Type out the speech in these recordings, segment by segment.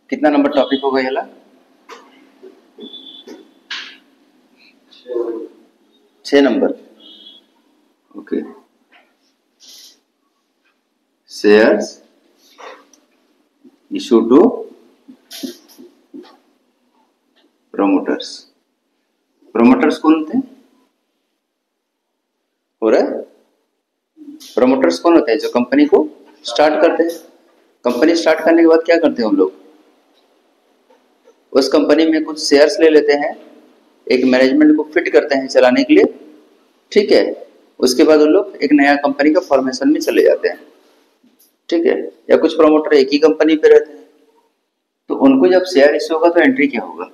कितना number topic होगा ये वाला? 6 number. Okay, shares issue to promoters. Promoters कौन होते हैं? हो रहा है? प्रोमोटर्स कौन होते हैं? जो कंपनी को स्टार्ट करते हैं। कंपनी स्टार्ट करने के बाद क्या करते हैं हम लोग? उस कंपनी में कुछ शेयर्स ले लेते हैं, एक मैनेजमेंट को फिट करते हैं चलाने के लिए, ठीक है। उसके बाद उन लोग एक नया कंपनी का फॉर्मेशन में चले जाते हैं, ठीक है। या कुछ प्रमोटर एक ही कंपनी पे रहते हैं, तो उनको जब शेयर इश्यू होगा तो एंट्री क्या होगा?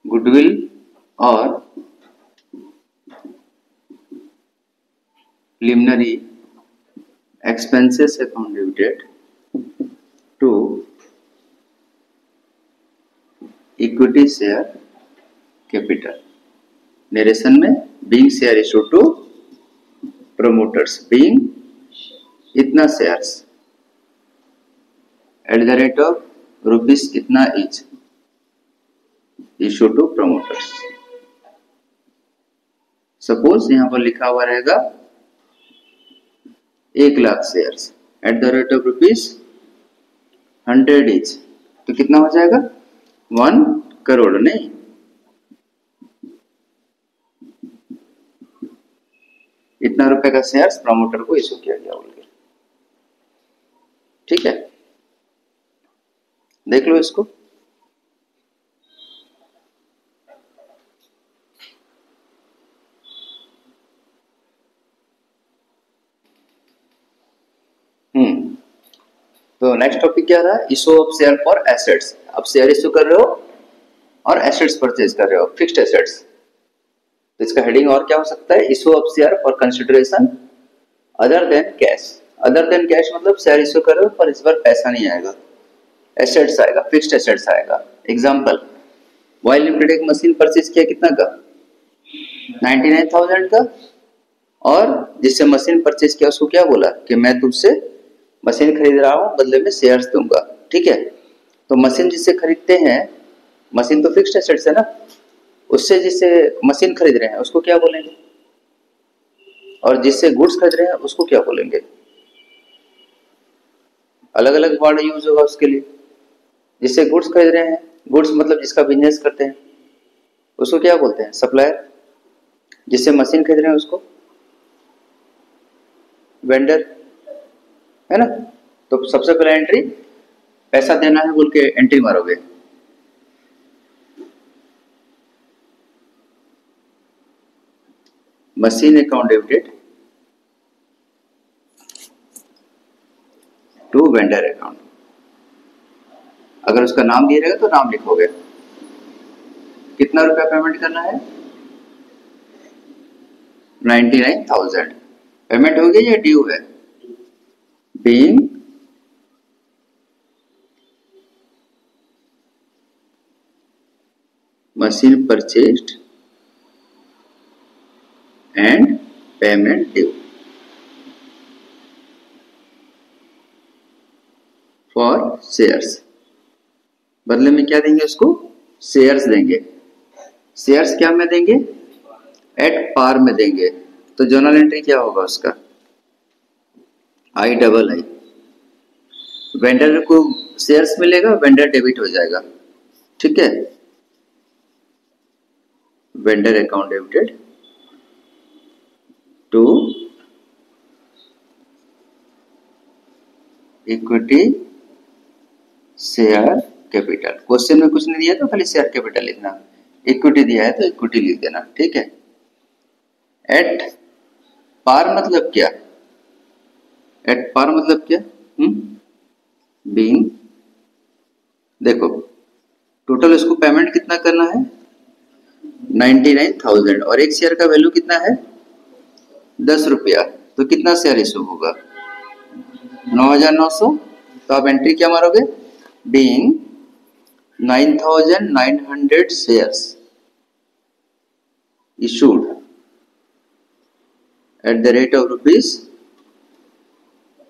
गुडविल और preliminary expenses account debited to equity share capital. Narration में being share issue to promoters, being इतना shares at the rate of rupees इतना each issue to promoters. Suppose यहां पर लिखा हुआ रहेगा 1,00,000 shares at the rate of rupees 100 each, तो कितना हो जाएगा? 1 करोड़। नहीं, इतना रुपए का शेयर्स प्रमोटर को इशू किया गया बोल के, ठीक है। देख लो इसको। तो नेक्स्ट टॉपिक क्या रहा? Issue of share for assets. अब शेयर इशू कर रहे हो और एसेट्स परचेज कर रहे हो, फिक्स्ड एसेट्स, तो इसका हेडिंग और क्या हो सकता है? Issue of share for consideration other than cash. Other than cash मतलब शेयर इशू कर रहे हो पर इस बार पैसा नहीं आएगा, एसेट्स आएगा, फिक्स्ड एसेट्स आएगा। एग्जांपल, वाइल लिमिटेड एक मशीन परचेज किया, कितना का? 99,000 का, और जिससे मशीन परचेज किया उसको क्या बोला कि मैं तुमसे मशीन खरीद रहा हूं, बदले में शेयर्स दूंगा, ठीक है। तो मशीन जिससे खरीदते हैं, मशीन तो फिक्स्ड एसेट्स है ना, उससे जिससे मशीन खरीद रहे हैं उसको क्या बोलेंगे? और जिससे गुड्स खरीद रहे हैं उसको क्या बोलेंगे? अलग अलग वर्ड यूज होगा उसके लिए। जिससे गुड्स खरीद रहे हैं, गुड्स मतलब जिसका बिजनेस करते हैं, उसको क्या बोलते हैं? सप्लायर। जिससे मशीन खरीद रहे हैं उसको वेंडर, है ना। तो सबसे पहले एंट्री पैसा देना है बोल के एंट्री मारोगे। Machine account debited to vendor account. अगर उसका नाम दिया रहेगा तो नाम लिखोगे। कितना रुपया पेमेंट करना है? 99,000। पेमेंट हो गया या ड्यू है? being machine purchased and payment due for shares। बदले में क्या देंगे उसको? शेयर्स देंगे। शेयर्स क्या में देंगे? एट पार में देंगे। तो जर्नल एंट्री क्या होगा उसका? I-double-I। वेंडर को शेयर्स मिलेगा, वेंडर डेबिट हो जाएगा, ठीक है। Vendor account debited to equity share capital. Question में कुछ नहीं दिया तो खाली शेयर कैपिटल लिखना, इक्विटी दिया है तो इक्विटी लिख देना, ठीक है। एट पार मतलब क्या? एट पार मतलब क्या? बीइंग, देखो टोटल इसको पेमेंट कितना करना है? 99,000, और एक शेयर का वैल्यू कितना है? 10 रुपया। तो कितना शेयर इशू होगा? 9,900। तो आप एंट्री क्या मारोगे? Being 9,900 shares issued at the rate of rupees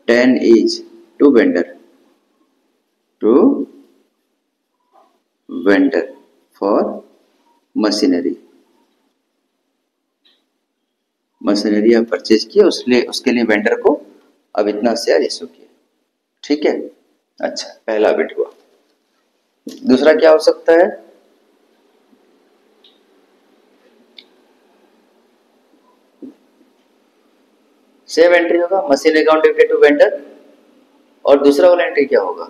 10 each to vendor for machinery आप परचेज किए, उसके लिए वेंडर को अब इतना शेयर इशू किया। ठीक है, अच्छा पहला बिट हुआ। दूसरा क्या हो सकता है? सेम एंट्री होगा, machine account debited to vendor, और दूसरा वाला एंट्री क्या होगा?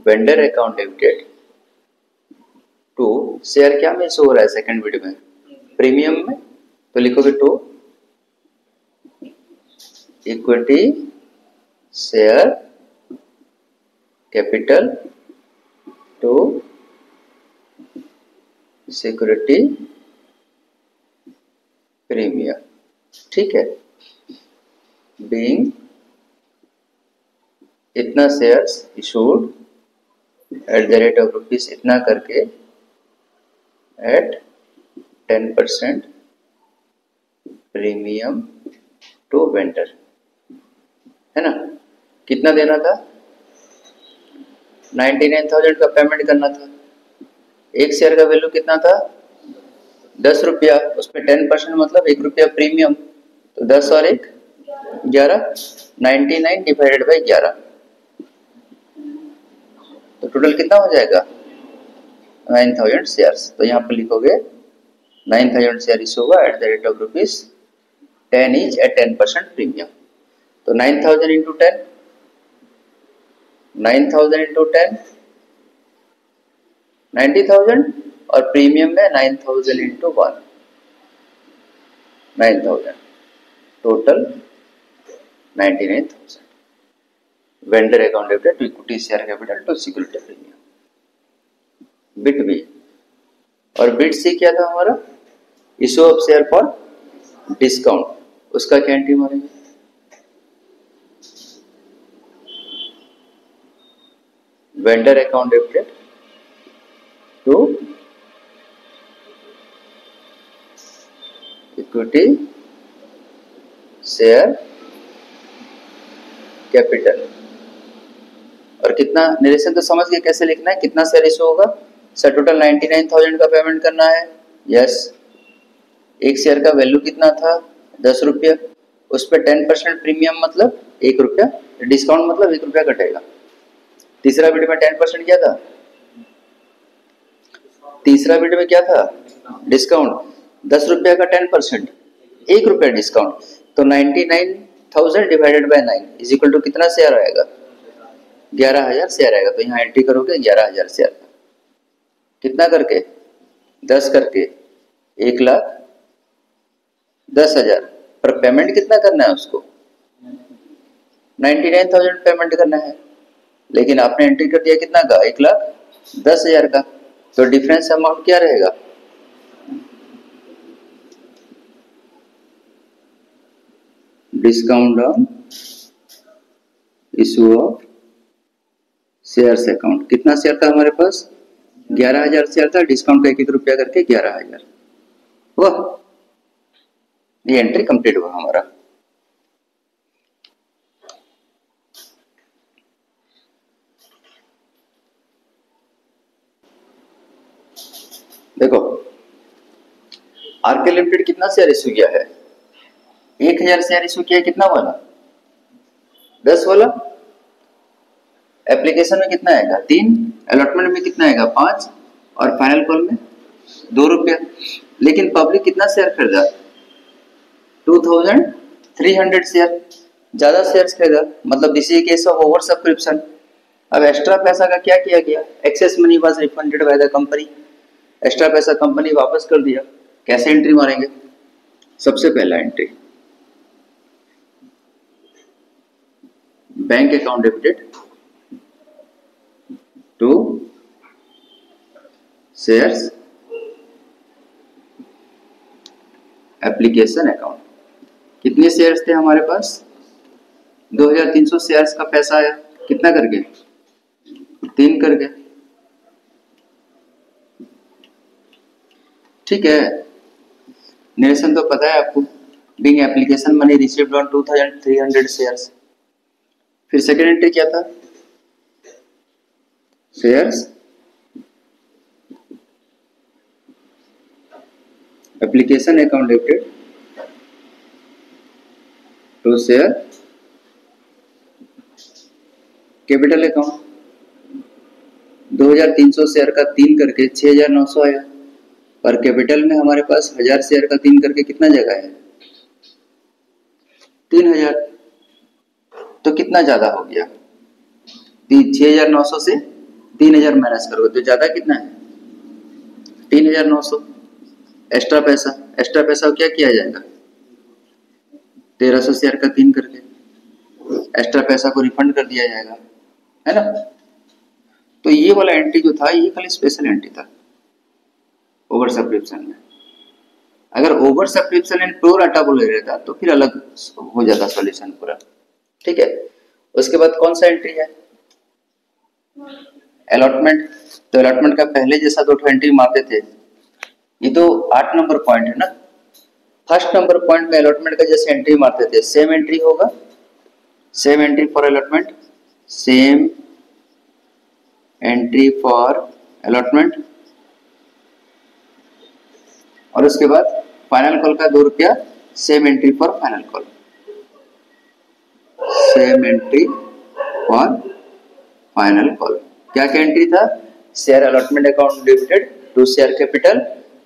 Vendor account debited to share, क्या में शो हो रहा है सेकंड बिट में? प्रीमियम में, तो लिखोगे to equity share capital to security premium. ठीक है, बीइंग इतना shares issued at the rate of rupees इतना करके एट 10% प्रीमियम टू वेंडर, है ना? कितना देना था? 99,000 का पेमेंट करना था। एक शेयर का वैल्यू कितना था? 10 रुपया, उसमें 10% मतलब 1 रुपया प्रीमियम, तो 10 और 1 11, 99 डिवाइडेड बाई 11, तो टोटल कितना हो जाएगा? 9,000 शेयर्स। तो यहाँ पर लिखोगे 9,000 शेयर इशू हुआ eight the rate of rupees 10 each eight 10% premium. तो 9,000 इंटू 10, 9,000 इंटू 10 90,000, और प्रीमियम में 9,000 into 1 9,000, total 99,000। Vendor account debited to equity share capital to security premium, bit B. और बिट सी क्या था हमारा? Issue of share for discount, उसका क्या entry मारेंगे? Vendor account debited to equity share capital, और कितना निरेशन तो समझ गए कैसे लिखना है, कितना शेयर इशू होगा? सर टोटल 99,000 का पेमेंट करना है, यस। एक शेयर का वैल्यू कितना था? 10 रुपया, उस पर 10% प्रीमियम मतलब 1 रुपया, डिस्काउंट मतलब 1 रुपया कटेगा। तीसरा बिट में 10% क्या था? तीसरा बिट में क्या था? डिस्काउंट। 10 रुपया का 10%, 1 रुपया डिस्काउंट, तो 99,000 divided by 9 is equal to कितना शेयर आएगा? 11,000 शेयर आएगा। तो यहाँ एंट्री करोगे 11,000 शेयर, कितना करके? 10 करके 1,10,000, पर पेमेंट कितना करना है उसको? 99,000 पेमेंट करना है, लेकिन आपने एंट्री कर दिया कितना का? 1,10,000 का, तो डिफरेंस अमाउंट क्या रहेगा? Discount on issue of shares account. कितना शेयर था हमारे पास? 11,000 शेयर था, डिस्काउंट का 1-1 रुपया करके 11,000 हुआ। ये एंट्री कंप्लीट हुआ हमारा। देखो आरके लिमिटेड कितना शेयर इशू किया है? 1,000 शेयर इशू किया, कितना वाला? 10 वाला। एप्लीकेशन में कितना आएगा? 3, अलॉटमेंट में कितना आएगा? 5, और फाइनल कॉल में 2 रुपया। लेकिन पब्लिक कितना शेयर खरीदा? 2,300 शेयर, ज्यादा शेयर खरीदा, मतलब this is case of oversubscription. अब एक्स्ट्रा पैसा का क्या किया गया? Excess money was refunded by the company, extra पैसा कंपनी वापस कर दिया। कैसे एंट्री मारेंगे? सबसे पहला entry bank account debited to shares application account. कितने शेयर्स थे हमारे पास? 2,300 शेयर्स का पैसा आया, कितना करके? 3 करके। ठीक है, निरेशन तो पता है आपको, being application money received on 2300 shares. फिर सेकेंड एंट्री क्या था, shares application account debited to share capital account. 2300 share का 3 करके 6900 आया, पर कैपिटल में हमारे पास 1000 शेयर का 3 करके कितना जगह है, 3000। तो कितना ज्यादा हो गया, 6900 से 3000 माइनस करोगे तो ज्यादा कितना है, 3900। एक्स्ट्रा पैसा क्या किया जाएगा, 1300 शेयर का 3 करके एक्स्ट्रा पैसा को रिफंड कर दिया जाएगा, है ना। तो ये वाला एंट्री जो था ये खाली स्पेशल एंट्री था ओवर सब्सक्रिप्शन में। अगर over subscription and pro rata बोले रहता तो फिर अलग हो जाता सॉल्यूशन पूरा, ठीक है। उसके बाद कौन सा एंट्री है, अलॉटमेंट। तो अलॉटमेंट का पहले जैसा 2 एंट्री मारते थे, ये तो 8 नंबर पॉइंट है ना। फर्स्ट नंबर पॉइंट में अलॉटमेंट का जैसे एंट्री मारते थे सेम एंट्री होगा, same entry for allotment, same entry for allotment. और उसके बाद फाइनल कॉल का 2 रुपया, same entry for final call, same entry for final call. क्या क्या एंट्री था, share allotment account debited to share capital,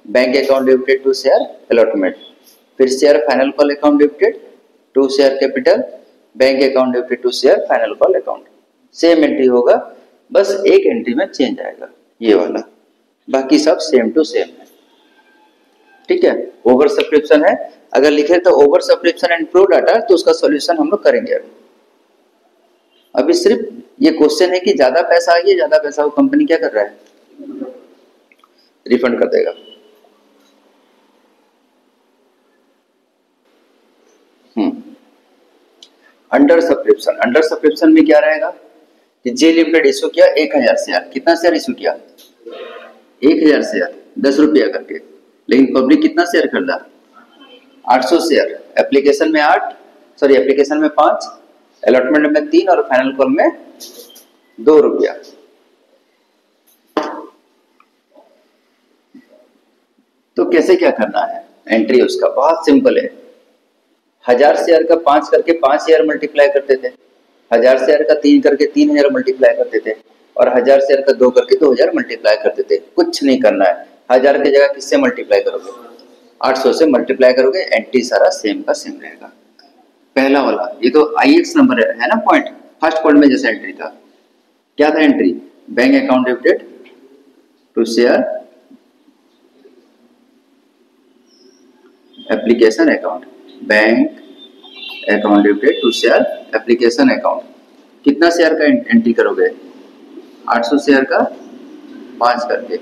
bank account debited to share allotment. फिर share final call account debited to share capital, bank account debited to share final call account. Same entry होगा, बस एक entry में change आएगा ये वाला, बाकी सब सेम टू सेम है, ठीक है। ओवर सब्सक्रिप्शन है, अगर लिखे तो over subscription and pro data, तो उसका सॉल्यूशन हम लोग करेंगे। अभी सिर्फ ये क्वेश्चन है कि ज्यादा पैसा आ गया, ज्यादा पैसा वो कंपनी क्या कर रहा है, रिफंड कर देगा। अंडर सब्सक्रिप्शन में क्या रहेगा कि जे लिमिटेड इशू किया 1000 शेयर, कितना शेयर इशू किया, 1000 शेयर 10 रुपया करके, लेकिन पब्लिक कितना शेयर खरीदा, 800 शेयर। एप्लीकेशन में 5, अलॉटमेंट में 3 और फाइनल कॉल में 2 रुपया। तो कैसे क्या करना है एंट्री, उसका बहुत सिंपल है। 1000 शेयर का 5 करके 5000 मल्टीप्लाई करते थे, 1000 शेयर का 3 करके 3000 मल्टीप्लाई करते थे, और 1000 शेयर का 2 करके 2000 मल्टीप्लाई करते थे। कुछ नहीं करना है, 1000 की जगह किससे मल्टीप्लाई करोगे, 800 से मल्टीप्लाई करोगे, एंट्री सारा सेम का सेम रहेगा। पहला वाला ये तो IX नंबर है ना पॉइंट, फर्स्ट पॉइंट में जैसा एंट्री था, क्या था entry, bank account debited to share application account, bank account debited to share application account. कितना शेयर का एंट्री करोगे, 800 शेयर का 5 करके,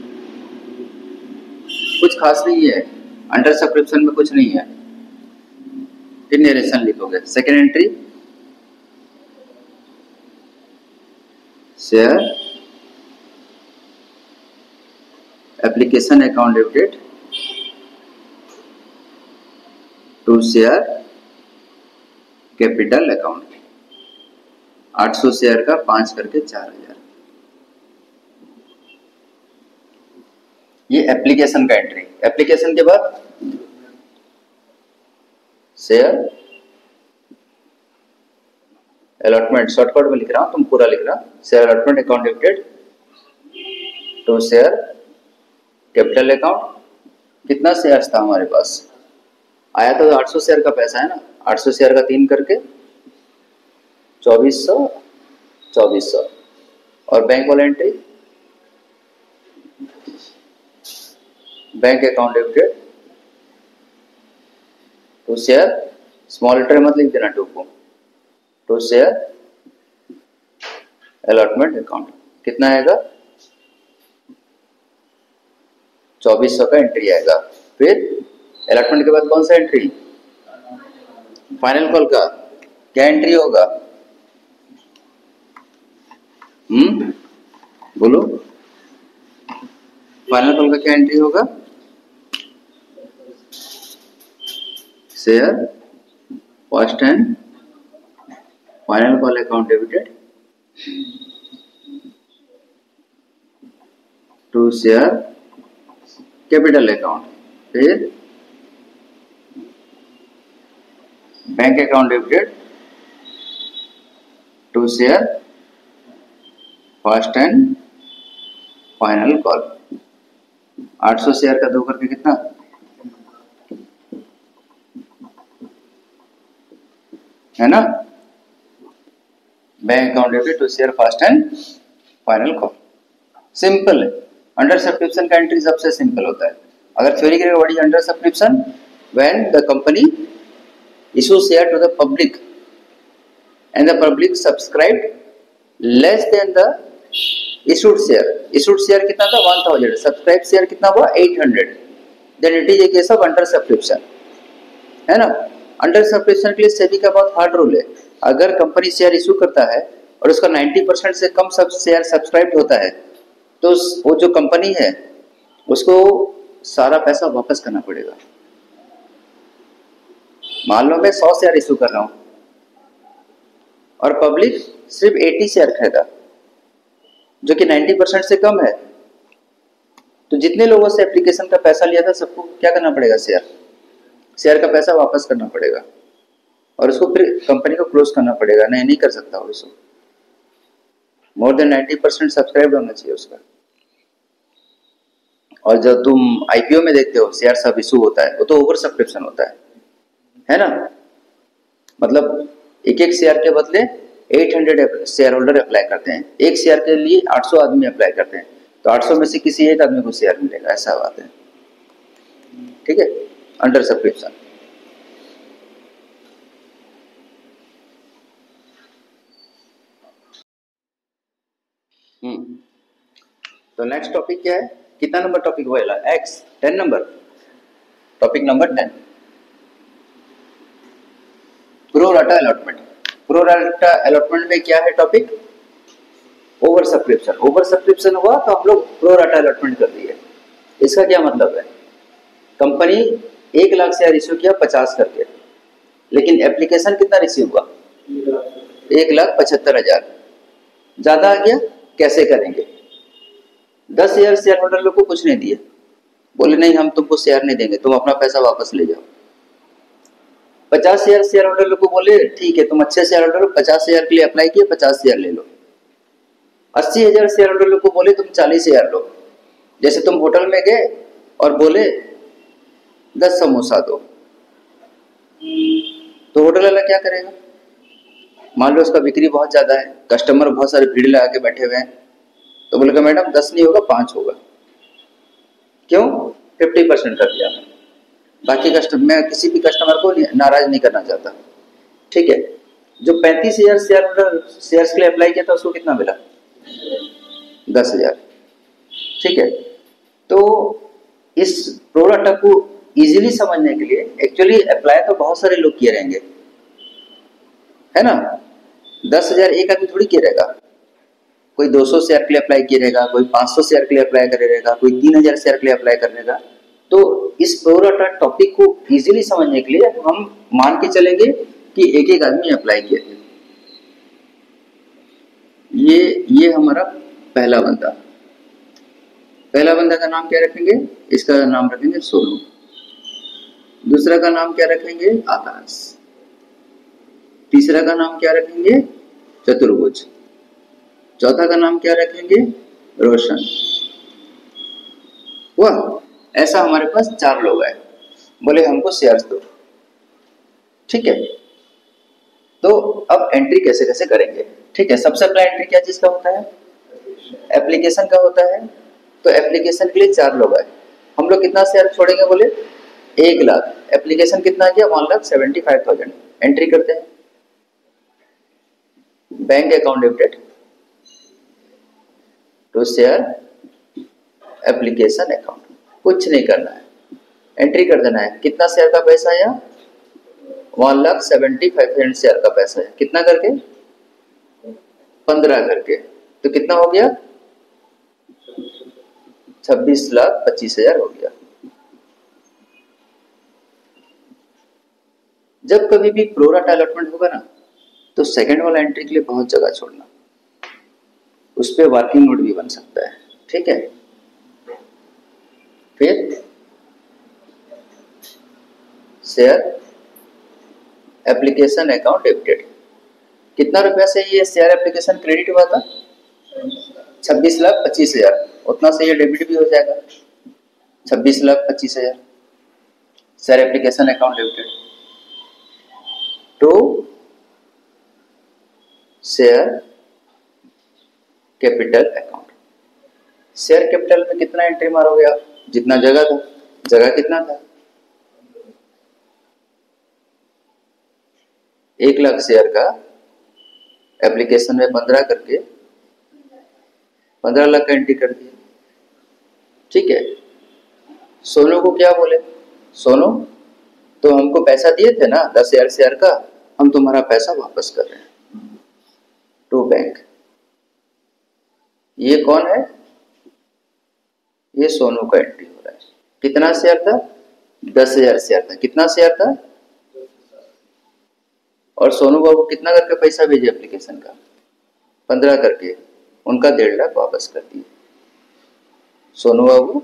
कुछ खास नहीं है, अंडर सब्सक्रिप्शन में कुछ नहीं है। फिर नरेशन लिखोगे, second entry share application account debited to share capital account, 800 share का 5 करके 4000। ये एप्लीकेशन का एंट्री। एप्लीकेशन के बाद शेयर अलॉटमेंट, शॉर्टकट में लिख रहा हूं, तुम पूरा लिख रहा, share allotment account debited to share capital account. कितना शेयर था हमारे पास, आया तो 800 शेयर का पैसा है ना, 800 शेयर का 3 करके 2400, और बैंक वाला entry bank account debited to share, small letter मत लिख देना टू को, टू शेयर अलॉटमेंट अकाउंट। कितना आएगा, 2400 का एंट्री आएगा। फिर अलॉटमेंट के बाद कौन सा एंट्री, फाइनल कॉल का क्या एंट्री होगा, बोलो, फाइनल कॉल का क्या एंट्री होगा, share first and final call account debited to share capital account, फिर bank account debited to share first and final call. 800 share का 2 करके कितना, है ना। Bank account debited to share first and final call, simple है। Under subscription का entry सबसे simple होता है। अगर थ्योरी करेगा what is under subscription, when the company issue share to the public and the public subscribe less than the issued share. Issued share कितना था 1000, subscribe share कितना हुआ 800, then it is a case of undersubscription, है ना। Under subscription के लिए सेबी का बहुत हार्ड रूल है। अगर कंपनी शेयर इशू करता है और उसका 90% से कम सब शेयर सब्सक्राइब होता है तो वो जो कंपनी है उसको सारा पैसा वापस करना पड़ेगा। मान लो मैं 100 शेयर इशू कर रहा हूं और पब्लिक सिर्फ 80 शेयर खरीदा जो कि 90% से कम है, तो जितने लोगों से एप्लीकेशन का पैसा लिया था सबको क्या करना पड़ेगा, शेयर का पैसा वापस करना पड़ेगा और उसको फिर कंपनी को क्लोज करना पड़ेगा। नहीं कर सकता वो इसको, मोर देन 90% सब्सक्राइब होना चाहिए उसका। और जब तुम आईपीओ में देखते हो शेयर सब इशू होता है वो तो ओवर सब्सक्रिप्शन होता है ना। मतलब एक शेयर के बदले 800 शेयर होल्डर अप्लाई करते हैं, एक शेयर के लिए 800 आदमी अप्लाई करते हैं, तो 800 में से किसी एक आदमी को शेयर मिलेगा, ऐसा बात है। ठीक है, अंडर सब्सक्रिप्शन। तो नेक्स्ट टॉपिक क्या है, कितना नंबर टॉपिक हुआ x 10 number, topic number 10 pro rata allotment. Pro rata allotment में क्या है topic, over subscription. Over subscription हुआ तो हम लोग प्रो राटा अलॉटमेंट कर दिए। इसका क्या मतलब है, कंपनी 1 लाख शेयर इश्यू किया 50 करके, लेकिन एप्लीकेशन कितना रिसीव हुआ 1,75,000, ज्यादा आ गया, कैसे करेंगे। 10 शेयर होल्डर लोग को कुछ नहीं दिए, बोले नहीं हम तुमको शेयर नहीं देंगे, तुम अपना पैसा वापस ले जाओ। 50 शेयर होल्डर लोग को बोले ठीक है तुम अच्छे शेयर होल्डर हो, 50 शेयर के लिए अप्लाई किए, 50 शेयर ले लो। 80,000 शेयर होल्डर लोग को बोले तुम 40 शेयर लो। जैसे तुम होटल में गए और बोले 10 समोसा दो, तो होटल वाला क्या करेगा, मान लो उसका बिक्री बहुत ज्यादा है, कस्टमर बहुत सारे भीड़ लगा के बैठे हुए हैं, तो बोलेगा मैडम 10 नहीं होगा 5 होगा। क्यों, 50% कर दिया मैं, बाकी कस्टमर, मैं किसी भी कस्टमर को नाराज नहीं करना चाहता। ठीक है, जो 35,000 शेयर्स के लिए अप्लाई किया था उसको कितना मिला 10,000। ठीक है, तो इस प्रो राटा को इजीली समझने के लिए एक्चुअली अप्लाई तो बहुत सारे लोग किए रहेंगे, है ना। 10,000 एक आदमी थोड़ी किया रहेगा, कोई 200 शेयर के लिए अप्लाई किया रहेगा, कोई 500 शेयर के लिए अप्लाई कर रहेगा, कोई 3,000 शेयर के लिए अप्लाई कर रहेगा। तो इस प्रो राटा टॉपिक को इजीली समझने के लिए हम मान के चलेंगे कि एक आदमी अप्लाई किए थे। ये हमारा पहला बंदा का नाम क्या रखेंगे, इसका नाम रखेंगे सोनू। दूसरा का नाम क्या रखेंगे आकाश। तीसरा का नाम क्या रखेंगे चतुर्भुज। चौथा का नाम क्या रखेंगे रोशन। हुआ, ऐसा हमारे पास 4 लोग आए, बोले हमको शेयर्स दो। ठीक है, तो अब एंट्री कैसे कैसे करेंगे। ठीक है, सबसे पहला एंट्री क्या चीज का होता है, एप्लीकेशन का होता है। तो एप्लीकेशन के लिए 4 लोग आए, हम लोग कितना शेयर छोड़ेंगे, बोले 1 लाख। एप्लीकेशन कितना गया 1,75,000। एंट्री करते हैं, bank account debited to share application account, कुछ नहीं करना है, एंट्री कर देना है। कितना शेयर का पैसा आया 1,75,000 शेयर का पैसा है, कितना करके 15 करके, तो कितना हो गया 26,25,000 हो गया। जब कभी भी प्रोराटा अलॉटमेंट होगा ना, तो सेकंड वाला एंट्री के लिए बहुत जगह छोड़ना, उस पर वर्किंग नोट भी बन सकता है, ठीक है। फिर शेयर एप्लीकेशन अकाउंट डेबिटेड, कितना रुपया से ये शेयर एप्लीकेशन क्रेडिट हुआ था? 26,25,000, उतना से ये डेबिट भी हो जाएगा, 26,25,000 share application account debited to share capital account. Share capital में कितना एंट्री मारोगे आप? जितना जगह था, जगह कितना था? 1,00,000 शेयर का एप्लीकेशन में 15 करके 15 लाख का एंट्री कर दिया, ठीक है। सोनू को क्या बोले, सोनू तो हमको पैसा दिए थे ना 10,000 शेयर का, हम तुम्हारा पैसा वापस कर रहे हैं टू बैंक। ये कौन है? ये सोनू का एंट्री हो रहा है। कितना शेयर था? 10,000 शेयर था। कितना शेयर था? और सोनू बाबू कितना करके पैसा भेजे एप्लीकेशन का? 15 करके, उनका 1.5 लाख वापस कर दिए। सोनू बाबू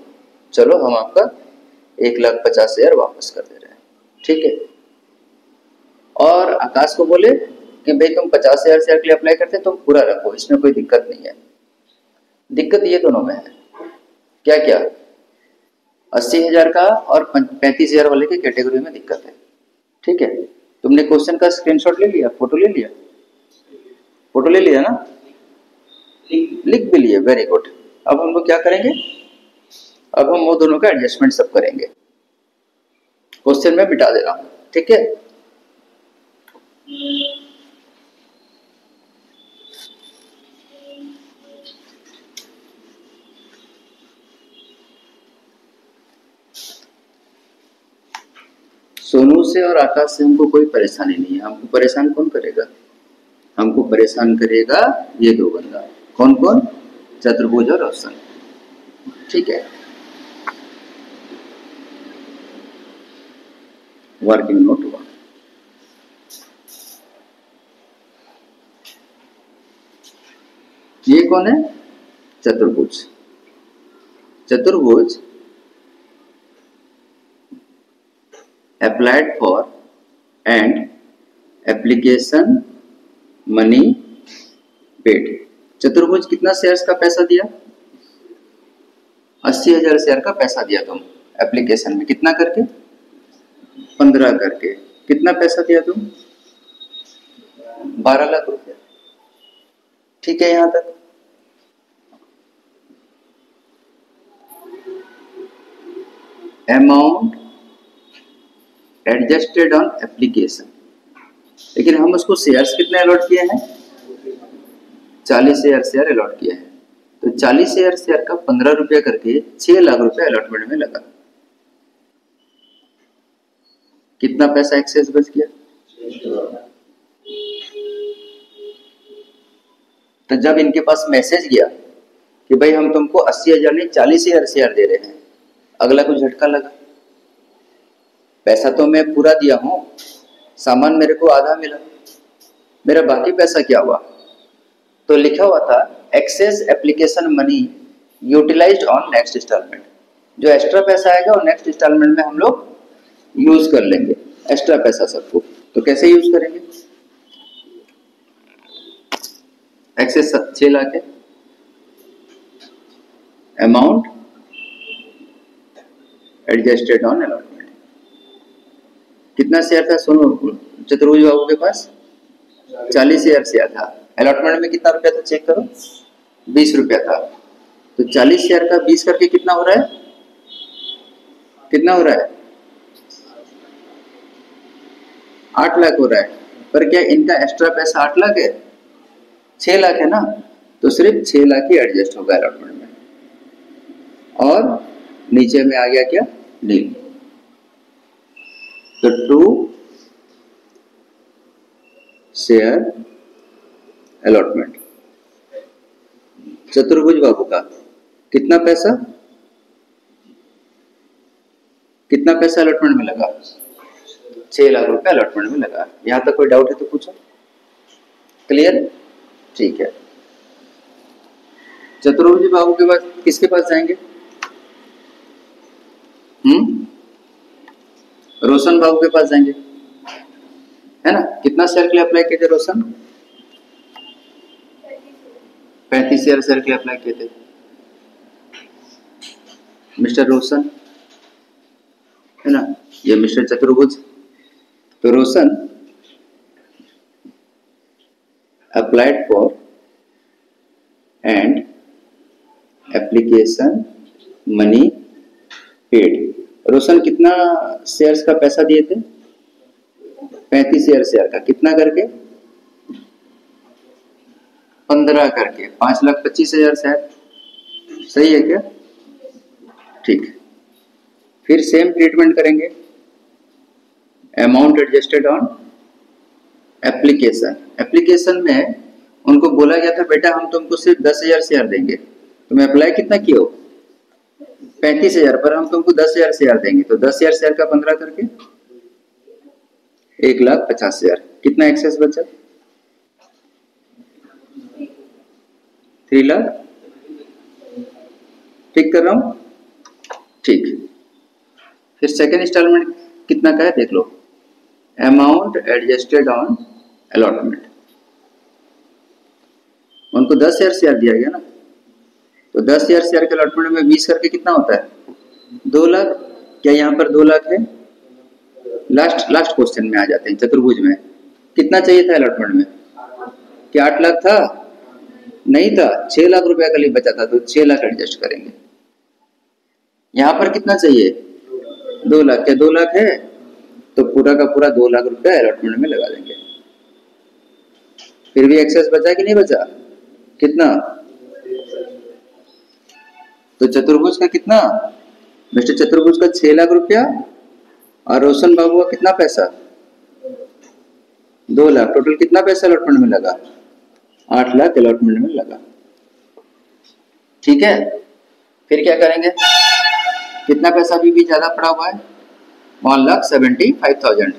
चलो हम आपका 1,50,000 वापस कर दे रहे हैं, ठीक है। और आकाश को बोले कि भाई तुम 50,000 शेयर के लिए अप्लाई करते तुम पूरा रखो, इसमें कोई दिक्कत नहीं है। दिक्कत ये दोनों में है, क्या क्या? 80,000 का और 35,000 वाले की कैटेगरी में दिक्कत है, ठीक है। तुमने क्वेश्चन का स्क्रीनशॉट ले लिया, फोटो ले लिया? फोटो ले लिया ना, लिख भी लिए, वेरी गुड। अब हम लोग क्या करेंगे? अब हम वो दोनों का एडजस्टमेंट सब करेंगे। क्वेश्चन में मिटा दे रहा हूं, ठीक है। सोनू से और आकाश से हमको कोई परेशानी नहीं है। हमको परेशान कौन करेगा? हमको परेशान करेगा ये दो बंदा। कौन कौन? चतुर्भुज और रोशन, ठीक है। वर्किंग नोट हुआ। ये कौन है? चतुर्भुज। चतुर्भुज applied for and application money paid। चतुर्भुज कितना शेयर्स का पैसा दिया? 80,000 शेयर का पैसा दिया तुम एप्लीकेशन में, कितना करके? 15 करके। कितना पैसा दिया तुम? 12 लाख रुपया, ठीक है। यहां तक अमाउंट एडजस्टेड ऑन एप्लीकेशन, लेकिन हम उसको शेयर्स कितने अलॉट किए हैं? 40,000 शेयर अलॉट किए हैं। तो 40,000 शेयर का 15 रुपया करके 6 लाख रुपया अलॉटमेंट में लगा। कितना पैसा एक्सेस बच गया? तो जब इनके पास मैसेज गया कि भाई हम तुमको 80,000 नहीं 40,000 शेयर दे रहे हैं, अगला को झटका लगा। पैसा तो मैं पूरा दिया हूं, सामान मेरे को आधा मिला, मेरा बाकी पैसा क्या हुआ? तो लिखा हुआ था excess application money utilized on next installment. जो एक्स्ट्रा पैसा आएगा वो नेक्स्ट इंस्टॉलमेंट में हम लोग यूज कर लेंगे, एक्स्ट्रा पैसा सबको। तो कैसे यूज करेंगे? एक्सेस 6 लाख है, अमाउंट एडजस्टेड ऑन अलॉटमेंट। कितना शेयर था सोनू चतुर्भुज बाबू के पास? 40,000 शेयर था। अलॉटमेंट में कितना रुपया था चेक करो? 20 रुपया था। तो 40 शेयर का 20 करके कितना हो रहा है? कितना हो रहा है? 8 लाख हो रहा है। पर क्या इनका एक्स्ट्रा पैसा 8 लाख है? 6 लाख है ना, तो सिर्फ 6 लाख ही एडजस्ट होगा अलॉटमेंट में, और नीचे में आ गया क्या? नील। तो टू शेयर अलॉटमेंट चतुर्भुज बाबू का कितना पैसा? कितना पैसा अलॉटमेंट में लगा? 6 लाख रुपए अलॉटमेंट में लगा। यहाँ तक कोई डाउट है तो पूछो। क्लियर? ठीक है। चतुर्भुज बाबू के पास किसके पास जाएंगे? रोशन बाबू के पास जाएंगे, है ना? कितना शेयर के लिए अप्लाई किए थे रोशन? 35 शेयर के लिए अप्लाई किए थे मिस्टर रोशन, है ना? ये मिस्टर चतुर्भुज। तो Roshan applied for and application money paid. Roshan कितना शेयर्स का पैसा दिए थे? 35 शेयर का। कितना करके? 15 करके। 5,25,000 शायद। सही है क्या? ठीक। फिर सेम ट्रीटमेंट करेंगे। Amount adjusted on application. Application में उनको बोला गया था बेटा हम तुमको सिर्फ 10,000 शेयर देंगे। तुम अप्लाई कितना किए हो? 35,000 पर हम तुमको 10,000 शेयर देंगे। तो 10,000 शेयर का 15 करके 1,50,000। कितना एक्सेस बचा? 3 लाख। ठीक कर रहा हूं? ठीक। फिर सेकेंड इंस्टॉलमेंट कितना का है देख लो। Amount adjusted on allotment. उनको 10,000 शेयर दिया गया ना, तो 10,000 शेयर के अलॉटमेंट में 20 करके कितना होता है? 2 लाख। क्या यहाँ पर 2 लाख है? लास्ट क्वेश्चन में आ जाते हैं। चतुर्भुज में कितना चाहिए था अलॉटमेंट में? क्या 8 लाख था? नहीं था, 6 लाख रुपया का लिए बचा था, तो 6 लाख एडजस्ट करेंगे। यहाँ पर कितना चाहिए? 2 लाख। क्या 2 लाख है? तो पूरा का पूरा 2 लाख रुपया अलॉटमेंट में लगा देंगे। फिर भी एक्सेस बचा कि नहीं बचा? कितना? तो चतुर्भुज का कितना? मिस्टर चतुर्भुज का 6 लाख रुपया और रोशन बाबू का कितना पैसा? 2 लाख। टोटल कितना पैसा अलॉटमेंट में लगा? 8 लाख अलॉटमेंट में लगा। ठीक है। फिर क्या करेंगे? कितना पैसा भी ज्यादा पड़ा हुआ है? 1,75,000।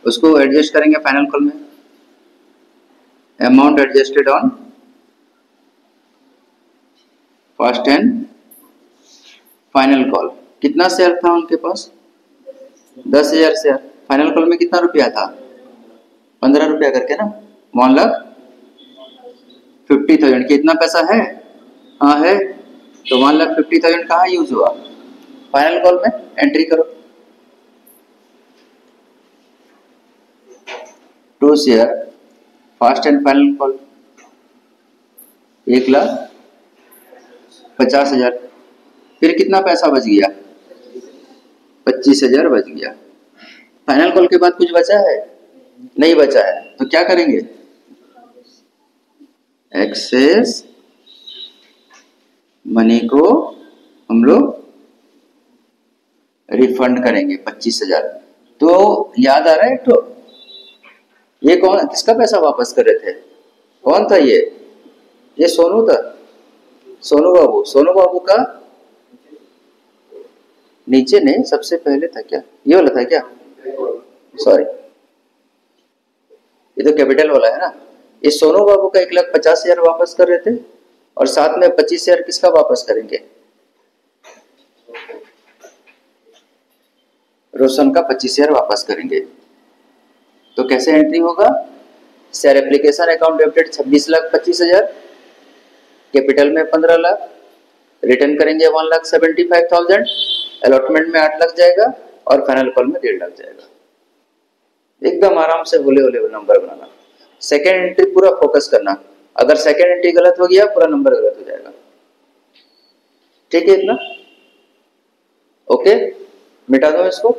उसको एडजस्ट करेंगे फाइनल कॉल में। Amount adjusted on first and final call. कितना शेयर था उनके पास? 10,000 शेयर। फाइनल कॉल में कितना रुपया था? 15 रुपया करके ना। 1,50,000। कितना पैसा है? हाँ है। तो 1,50,000 कहाँ यूज हुआ? फाइनल कॉल में। एंट्री करो। 2 share first and final call 1,50,000। फिर कितना पैसा बच गया? 25,000 बच गया। फाइनल कॉल के बाद कुछ बचा है? नहीं बचा है। तो क्या करेंगे? एक्सेस मनी को हम लोग रिफंड करेंगे 25,000। तो याद आ रहा है? तो ये कौन, किसका पैसा वापस कर रहे थे? कौन था ये सोनू था। सोनू बाबू। सोनू बाबू का नीचे नहीं, सबसे पहले था क्या? ये वाला था क्या? सॉरी, ये तो कैपिटल वाला है ना। ये सोनू बाबू का 1,50,000 वापस कर रहे थे और साथ में 25,000 किसका वापस करेंगे? रोशन का 25,000 वापस करेंगे। तो कैसे एंट्री होगा? Share application account debited 26,25,000, capital में 15 लाख, रिटर्न करेंगे 1,75,000, अलॉटमेंट में 8 लाख जाएगा और फाइनल कॉल में 1.5 लाख जाएगा। एकदम आराम से होले होले नंबर बनाना। सेकेंड एंट्री पूरा फोकस करना। अगर सेकेंड एंट्री गलत हो गया पूरा नंबर गलत हो जाएगा। ठीक है इतना? ओके, मिटा दो इसको।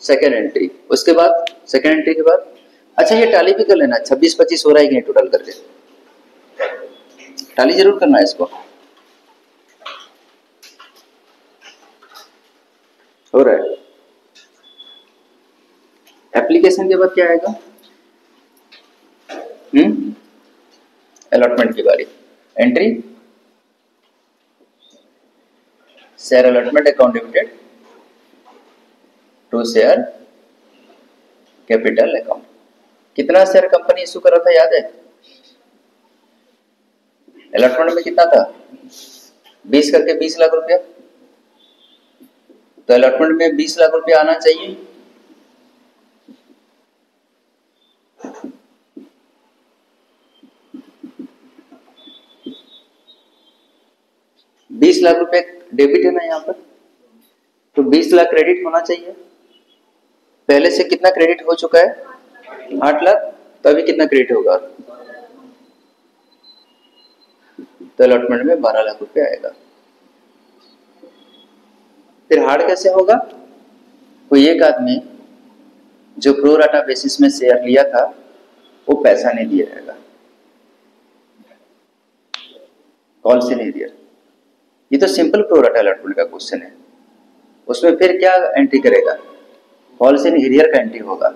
Second entry. उसके बाद सेकेंड एंट्री के बाद अच्छा ये टाली भी कर लेना। 26-25 हो रहा है कि नहीं टोटल करके? टाली जरूर करना है इसको। हो रहा है। एप्लीकेशन के बाद क्या आएगा? अलॉटमेंट की बारी। Entry share allotment account debited 2 share capital account. कितना शेयर कंपनी इशू करा था याद है? अलॉटमेंट में कितना था? 20 करके 20 लाख रुपया। तो अलॉटमेंट में 20 लाख रुपया आना चाहिए। बीस लाख रुपए डेबिट है ना यहाँ पर, तो 20 लाख क्रेडिट होना चाहिए। पहले से कितना क्रेडिट हो चुका है? 8 लाख। तो अभी कितना क्रेडिट होगा? तो अलॉटमेंट में 12 लाख रुपए आएगा। फिर हार्ड कैसे होगा? कोई एक आदमी जो प्रो राटा बेसिस में शेयर लिया था वो पैसा नहीं दिया जाएगा, कॉल से नहीं दिया। ये तो सिंपल प्रो राटा अलॉटमेंट का क्वेश्चन है। उसमें फिर क्या एंट्री करेगा? कॉल से एरियर का एंट्री होगा।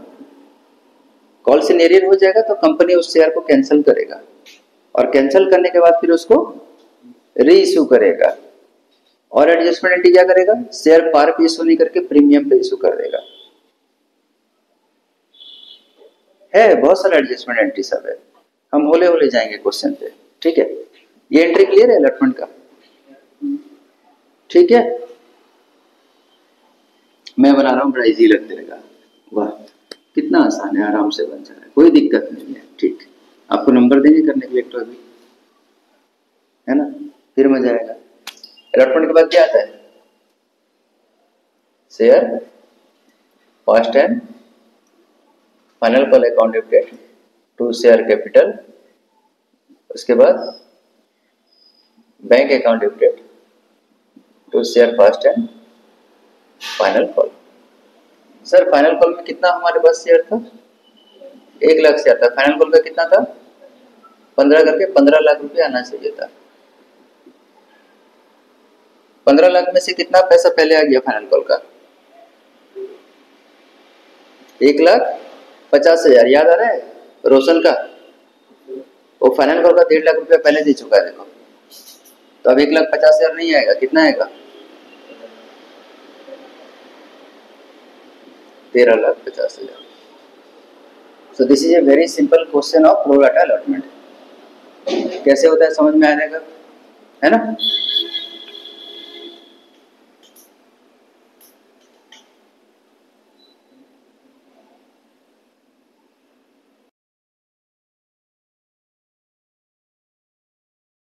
कॉल से एरियर हो जाएगा तो कंपनी उस शेयर को कैंसिल करेगा, और कैंसिल करने के बाद फिर उसको री इशू करेगा। और एडजस्टमेंट एंट्री क्या करेगा? शेयर पार पे इशू नहीं करके प्रीमियम पे इशू कर देगा। है बहुत सारा एडजस्टमेंट एंट्री सब है, हम होले होले जाएंगे क्वेश्चन पे, ठीक है। ये एंट्री क्लियर है अलॉटमेंट का? ठीक है, मैं बना रहा हूं, बड़ा इजी लगने लगा। वाह कितना आसान है, आराम से बन जा रहा है, कोई दिक्कत नहीं है। ठीक, आपको नंबर देंगे करने के लिए तो अभी, है ना, फिर मजा आएगा। अलॉटमेंट के बाद क्या आता है? Share first and final call account debited to share capital. उसके बाद bank account debited to share first and final call. Sir final call में कितना हमारे पास शेयर था? 1 लाख शेयर था। फाइनल कॉल का कितना था? 15 करके 15 लाख रुपए आना चाहिए था। 15 लाख में से कितना पैसा पहले आ गया फाइनल कॉल का? 1,50,000। याद आ रहा है रोशन का? वो फाइनल कॉल का 1.5 लाख रुपया पहले दे चुका है, देखो। तो अब 1,50,000 नहीं आएगा, कितना आएगा? 13,50,000। So this is a very simple question of pro rata allotment. कैसे होता है समझ में आ जाएगा, है ना।